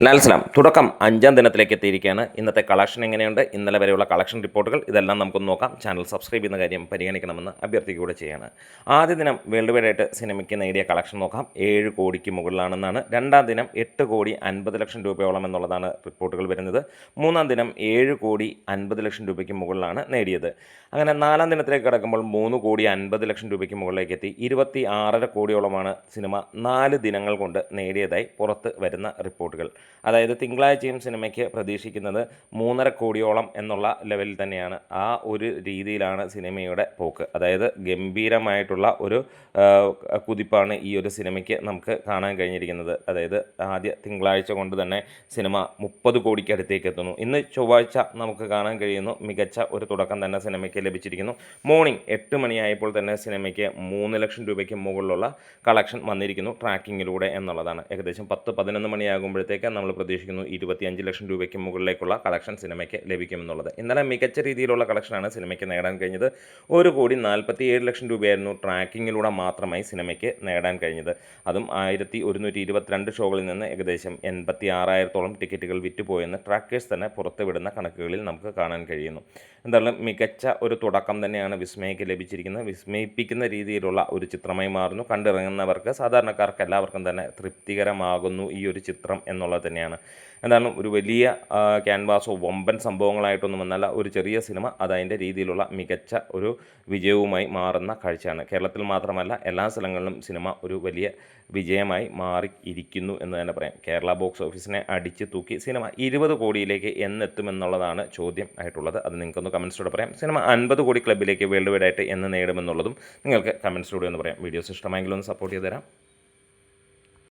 ലാൽസലാം തുടക്കം 5-ാം ദിനത്തിലേക്ക് എത്തിയിരിക്കുകയാണ്. ഇന്നത്തെ കളക്ഷൻ എങ്ങനെയുണ്ട്, ഇന്നലെ വരെയുള്ള കളക്ഷൻ റിപ്പോർട്ടുകൾ ഇതെല്ലാം നമുക്കൊന്ന് നോക്കാം. ചാനൽ സബ്സ്ക്രൈബ് ചെയ്യുന്ന കാര്യം പരിഗണിക്കണമെന്ന് അഭ്യർത്ഥിക്കുകയൂടെ ചെയ്യുകയാണ്. ആദ്യ ദിനം വേൾഡ് വൈഡ് ആയിട്ട് സിനിമയ്ക്ക് നേടിയ കളക്ഷൻ നോക്കാം. 7 കോടിക്ക് മുകളിലാണെന്നാണ്. രണ്ടാം ദിനം 8 കോടി 50 ലക്ഷം രൂപയോളം എന്നുള്ളതാണ് റിപ്പോർട്ടുകൾ വരുന്നത്. മൂന്നാം ദിനം 7 കോടി 50 ലക്ഷം രൂപയ്ക്ക് മുകളിലാണ് നേടിയത്. അങ്ങനെ 4-ാം ദിനത്തിലേക്ക് കടക്കുമ്പോൾ 3 കോടി 50 ലക്ഷം രൂപയ്ക്ക് മുകളിലേക്ക് എത്തി. 26.5 കോടിയോളമാണ് സിനിമ 4 ദിനങ്ങൾ കൊണ്ട് നേടിയതായി പുറത്ത് വരുന്ന റിപ്പോർട്ടുകൾ. അതായത് തിങ്കളാഴ്ചയും സിനിമയ്ക്ക് പ്രതീക്ഷിക്കുന്നത് 3.5 കോടിയോളം എന്നുള്ള ലെവലിൽ തന്നെയാണ്. ആ ഒരു രീതിയിലാണ് സിനിമയുടെ പോക്ക്. അതായത് ഗംഭീരമായിട്ടുള്ള ഒരു കുതിപ്പാണ് ഈ ഒരു സിനിമയ്ക്ക് നമുക്ക് കാണാൻ കഴിഞ്ഞിരിക്കുന്നത്. അതായത് ആദ്യ തിങ്കളാഴ്ച കൊണ്ട് തന്നെ സിനിമ 30 കോടിക്ക് അടുത്തേക്ക് എത്തുന്നു. ഇന്ന് ചൊവ്വാഴ്ച നമുക്ക് കാണാൻ കഴിയുന്നു മികച്ച ഒരു തുടക്കം തന്നെ സിനിമയ്ക്ക് ലഭിച്ചിരിക്കുന്നു. മോർണിംഗ് 8 മണിയായപ്പോൾ തന്നെ സിനിമയ്ക്ക് 3 ലക്ഷം രൂപയ്ക്ക് മുകളിലുള്ള കളക്ഷൻ വന്നിരിക്കുന്നു ട്രാക്കിങ്ങിലൂടെ എന്നുള്ളതാണ്. ഏകദേശം 10-11 മണിയാകുമ്പോഴത്തേക്ക് നമ്മൾ പ്രതീക്ഷിക്കുന്നു 25 ലക്ഷം രൂപയ്ക്ക് മുകളിലേക്കുള്ള കളക്ഷൻ സിനിമയ്ക്ക് ലഭിക്കുമെന്നുള്ളത്. ഇന്നലെ മികച്ച രീതിയിലുള്ള കളക്ഷനാണ് സിനിമയ്ക്ക് നേടാൻ കഴിഞ്ഞത്. 1 കോടി 47 ലക്ഷം രൂപയായിരുന്നു ട്രാക്കിങ്ങിലൂടെ മാത്രമായി സിനിമയ്ക്ക് നേടാൻ കഴിഞ്ഞത്. അതും 1122 ഷോകളിൽ നിന്ന് ഏകദേശം 86,000-ഓളം ടിക്കറ്റുകൾ വിറ്റുപോയെന്ന് ട്രാക്കേഴ്സ് തന്നെ പുറത്തുവിടുന്ന കണക്കുകളിൽ നമുക്ക് കാണാൻ കഴിയുന്നു. എന്തായാലും മികച്ച ഒരു തുടക്കം തന്നെയാണ് വിസ്മയയ്ക്ക് ലഭിച്ചിരിക്കുന്നത്. വിസ്മയിപ്പിക്കുന്ന രീതിയിലുള്ള ഒരു ചിത്രമായി മാറുന്നു. കണ്ടിറങ്ങുന്നവർക്ക്, സാധാരണക്കാർക്ക് എല്ലാവർക്കും തന്നെ തൃപ്തികരമാകുന്നു ഈ ഒരു ചിത്രം എന്നുള്ളത് തന്നെയാണ്. എന്താണ് ഒരു വലിയ ക്യാൻവാസോ വമ്പൻ സംഭവങ്ങളായിട്ടൊന്നും വന്നല്ല, ഒരു ചെറിയ സിനിമ അത് അതിൻ്റെ രീതിയിലുള്ള മികച്ച ഒരു വിജയവുമായി മാറുന്ന കാഴ്ചയാണ്. കേരളത്തിൽ മാത്രമല്ല എല്ലാ സ്ഥലങ്ങളിലും സിനിമ ഒരു വലിയ വിജയമായി മാറിയിരിക്കുന്നു എന്ന് തന്നെ പറയാം. കേരള ബോക്സ് ഓഫീസിനെ അടിച്ച് തൂക്കി സിനിമ 20 കോടിയിലേക്ക് എന്നെത്തുമെന്നുള്ളതാണ് ചോദ്യം ആയിട്ടുള്ളത്. അത് നിങ്ങൾക്കൊന്ന് കമൻസിലൂടെ പറയാം. സിനിമ 50 കോടി ക്ലബ്ബിലേക്ക് വേൾഡ് വൈഡ് ആയിട്ട് എന്ന് നേടുമെന്നുള്ളതും നിങ്ങൾക്ക് കമൻസിലൂടെ ഒന്ന് പറയാം. വീഡിയോസ് ഇഷ്ടമായെങ്കിലും ഒന്ന് സപ്പോർട്ട് ചെയ്ത് തരാം.